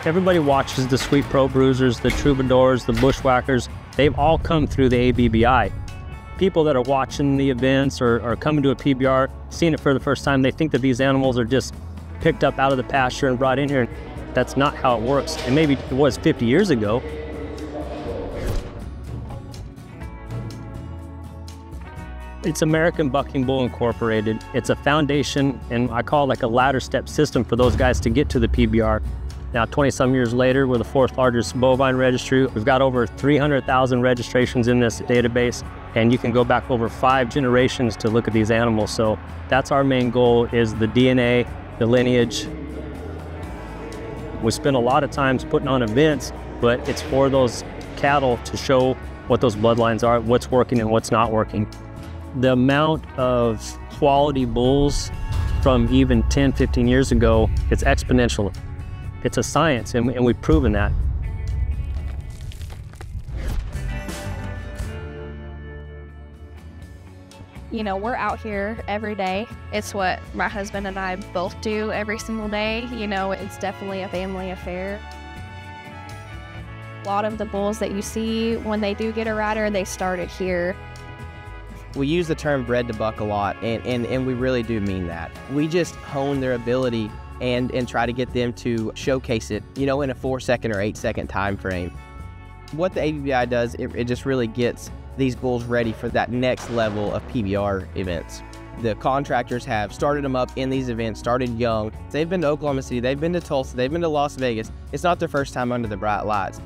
Everybody watches the Sweet Pro Bruisers, the Troubadours, the Bushwhackers. They've all come through the ABBI. People that are watching the events or coming to a PBR, seeing it for the first time, they think that these animals are just picked up out of the pasture and brought in here. That's not how it works. And maybe it was 50 years ago. It's American Bucking Bull Incorporated. It's a foundation, and I call it like a ladder step system for those guys to get to the PBR. Now, 20-some years later, we're the fourth largest bovine registry. We've got over 300,000 registrations in this database, and you can go back over 5 generations to look at these animals. So that's our main goal, is the DNA, the lineage. We spend a lot of times putting on events, but it's for those cattle to show what those bloodlines are, what's working and what's not working. The amount of quality bulls from even 10, 15 years ago, it's exponential. It's a science, and we've proven that. You know, we're out here every day. It's what my husband and I both do every single day. You know, it's definitely a family affair. A lot of the bulls that you see when they do get a rider, they started here. We use the term bred to buck a lot, and we really do mean that. We just hone their ability and try to get them to showcase it, you know, in a 4-second or 8-second time frame. What the ABBI does, it just really gets these bulls ready for that next level of PBR events. The contractors have started them up in these events, started young. They've been to Oklahoma City, they've been to Tulsa, they've been to Las Vegas. It's not their first time under the bright lights.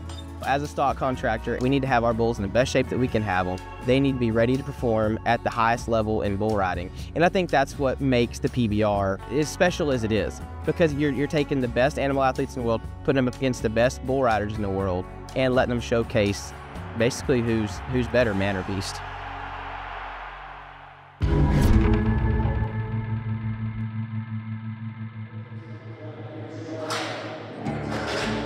As a stock contractor, we need to have our bulls in the best shape that we can have them. They need to be ready to perform at the highest level in bull riding. And I think that's what makes the PBR as special as it is, because you're taking the best animal athletes in the world, putting them up against the best bull riders in the world, and letting them showcase basically who's better, man or beast.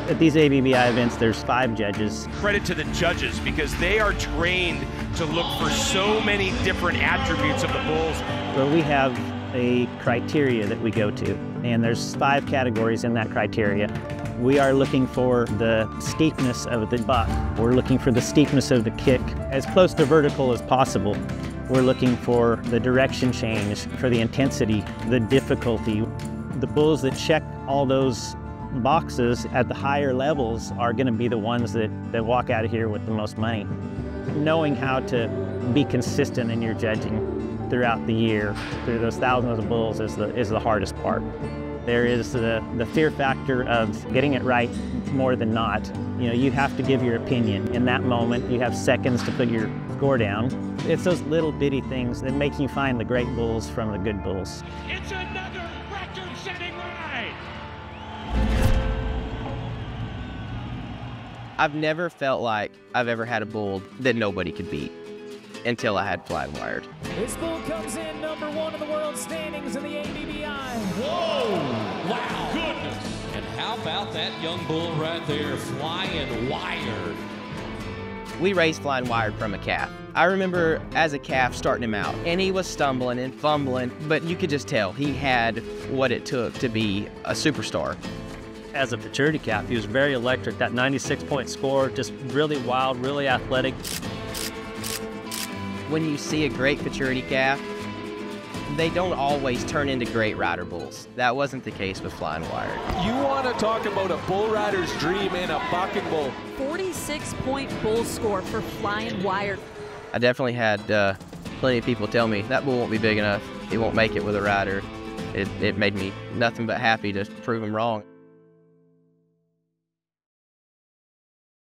At these ABBI events, there's 5 judges. Credit to the judges, because they are trained to look for so many different attributes of the bulls. Well, we have a criteria that we go to, and there's 5 categories in that criteria. We are looking for the steepness of the buck. We're looking for the steepness of the kick, as close to vertical as possible. We're looking for the direction change, for the intensity, the difficulty. The bulls that check all those boxes at the higher levels are going to be the ones that walk out of here with the most money. Knowing how to be consistent in your judging throughout the year, through those thousands of bulls, is the hardest part. There is the fear factor of getting it right more than not. You know, you have to give your opinion. In that moment, you have seconds to put your score down. It's those little bitty things that make you find the great bulls from the good bulls. It's another record-setting ride! I've never felt like I've ever had a bull that nobody could beat until I had Flying Wired. This bull comes in #1 in the world standings in the ABBI. Whoa! Wow! Goodness! And how about that young bull right there, Flying Wired? We raised Flying Wired from a calf. I remember as a calf starting him out, and he was stumbling and fumbling, but you could just tell he had what it took to be a superstar. As a futurity calf, he was very electric. That 96-point score, just really wild, really athletic. When you see a great futurity calf, they don't always turn into great rider bulls. That wasn't the case with Flying Wired. You want to talk about a bull rider's dream and a bucking bull. 46-point bull score for Flying Wired. I definitely had plenty of people tell me, that bull won't be big enough. He won't make it with a rider. It made me nothing but happy to prove him wrong.